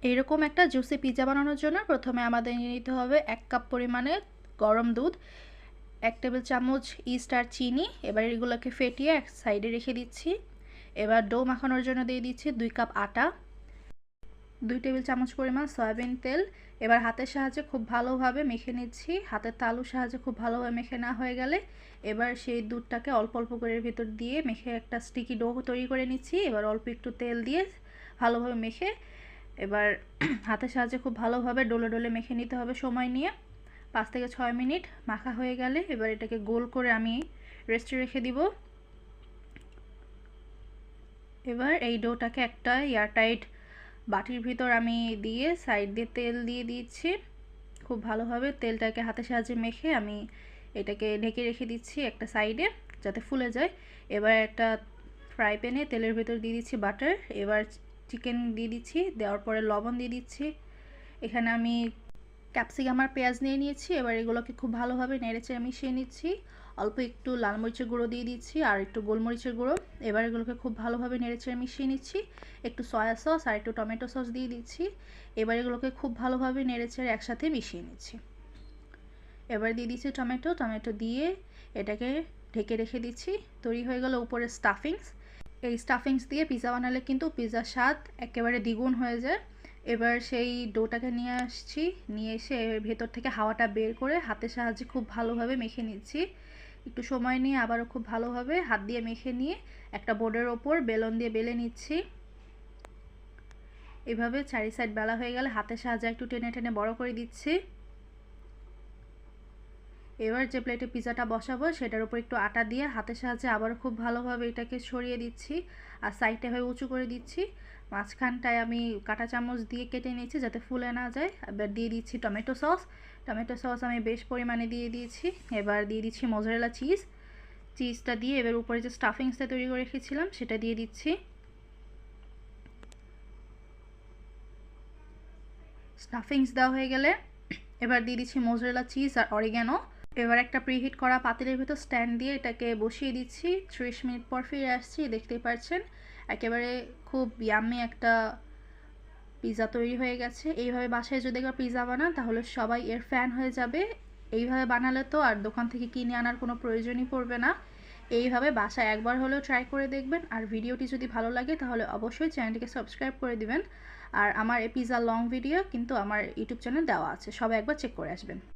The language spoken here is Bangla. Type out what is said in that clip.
এরকম একটা জুসি পিৎজা বানানোর জন্য প্রথমে আমাদের নিয়ে নিতে হবে 1 কাপ পরিমাণে গরম দুধ, 1 টেবিল চামচ ইস্ট আর চিনি। এবার এগুলোকে ফেটিয়ে এক সাইডে রেখে দিচ্ছি। এবার ডো মাখানোর জন্য দিয়ে দিচ্ছি 2 কাপ আটা, 2 টেবিল চামচ পরিমাণ সয়াবিন তেল। এবার হাতের সাহায্যে খুব ভালোভাবে মেখে নিচ্ছি। হাতের তালুর সাহায্যে খুব ভালোভাবে মেখে নেওয়া হয়ে গেলে এবার সেই দুধটাকে অল্প অল্প করে ভিতর দিয়ে মেখে একটা স্টিকি ডো তৈরি করে নিচ্ছি। এবার অল্প একটু তেল দিয়ে ভালোভাবে মেখে এবার হাতের সাহায্যে খুব ভালোভাবে ডলে ডলে মেখে নিতে হবে সময় নিয়ে। 5 থেকে 6 মিনিট মাখা হয়ে গেলে এবার এটাকে গোল করে আমি রেস্টে রেখে দিব। এবার এই ডোটাকে একটা এয়ারটাইট বাটির ভিতর আমি দিয়ে সাইড দিয়ে তেল দিয়ে দিচ্ছি। খুব ভালোভাবে তেলটাকে হাতের সাহায্যে মেখে আমি এটাকে ঢেকে রেখে দিচ্ছি একটা সাইডে যাতে ফুলে যায়। এবার একটা ফ্রাই প্যানে তেলের ভেতর দিয়ে দিচ্ছি বাটার। এবার চিকেন দিয়ে দিচ্ছি, দেওয়ার পরে লবণ দিয়ে দিচ্ছি। এখানে আমি ক্যাপসিকাম আর পেঁয়াজ নিয়ে নিয়েছি। এবার এগুলোকে খুব ভালোভাবে নেড়েচেড়ে মিশিয়ে নিচ্ছি। অল্প একটু লাল মরিচের গুঁড়ো দিয়ে দিচ্ছি আর একটু গোলমরিচের গুঁড়ো। এবার এগুলোকে খুব ভালোভাবে নেড়েচেড়ে মিশিয়ে নিচ্ছি। একটু সয়া সস আর একটু টমেটো সস দিয়ে দিচ্ছি। এবার এগুলোকে খুব ভালোভাবে নেড়েচেড়ে একসাথে মিশিয়ে নিচ্ছি। এবার দিয়ে দিচ্ছি টমেটো দিয়ে এটাকে ঢেকে রেখে দিচ্ছি। তৈরি হয়ে গেল উপরে স্টাফিংস। এই স্টাফিংস দিয়ে পিৎজা বানালে কিন্তু পিৎজার স্বাদ একেবারে দ্বিগুণ হয়ে যায়। এবার সেই ডোটাকে নিয়ে আসছি, নিয়ে এসে ভেতর থেকে হাওয়াটা বের করে হাতের সাহায্যে খুব ভালোভাবে মেখে নিচ্ছি। একটু সময় নিয়ে আবারও খুব ভালোভাবে হাত দিয়ে মেখে নিয়ে একটা বোর্ডের ওপর বেলন দিয়ে বেলে নিচ্ছি। এভাবে চারি সাইড বেলা হয়ে গেলে হাতের সাহায্যে একটু টেনে টেনে বড় করে দিচ্ছি। এবার যে প্লেটে পিৎজাটা বসাবো সেটার উপর একটু আটা দিয়ে হাতের সাহায্যে আবার খুব ভালোভাবে এটাকে ছড়িয়ে দিচ্ছি আর সাইডটা হয়ে উঁচু করে দিচ্ছি। মাঝখানটায় আমি কাঁটা চামচ দিয়ে কেটে নিয়েছি যাতে ফুলে না যায়। এবার দিয়ে দিচ্ছি টমেটো সস আমি বেশ পরিমাণে দিয়ে দিয়েছি। এবার দিয়ে দিচ্ছি মোজারেলা চিজটা দিয়ে এবার উপরে যে স্টাফিংসটা তৈরি করে রেখেছিলাম সেটা দিয়ে দিচ্ছি। স্টাফিংস দেওয়া হয়ে গেলে এবার দিয়ে দিচ্ছি মোজারেলা চিজ আর অরিগ্যানো। এবার একটা প্রিহিট করা পাতিলের ভিতর স্ট্যান্ড দিয়ে এটাকে বসিয়ে দিচ্ছি। 30 মিনিট পর ফিরে আসছি, দেখতেই পাচ্ছেন একেবারে খুব ইয়াম্মি একটা পিৎজা তৈরি হয়ে গেছে। এইভাবে বাসায় যদি একবার পিৎজা বানান তাহলে সবাই এর ফ্যান হয়ে যাবে। এইভাবে বানালে তো আর দোকান থেকে কিনে আনার কোনো প্রয়োজনই পড়বে না। এইভাবে বাসায় একবার হলেও ট্রাই করে দেখবেন। আর ভিডিওটি যদি ভালো লাগে তাহলে অবশ্যই চ্যানেলটিকে সাবস্ক্রাইব করে দিবেন। আর আমার এই পিৎজা লং ভিডিও কিন্তু আমার ইউটিউব চ্যানেল দেওয়া আছে, সবাই একবার চেক করে আসবেন।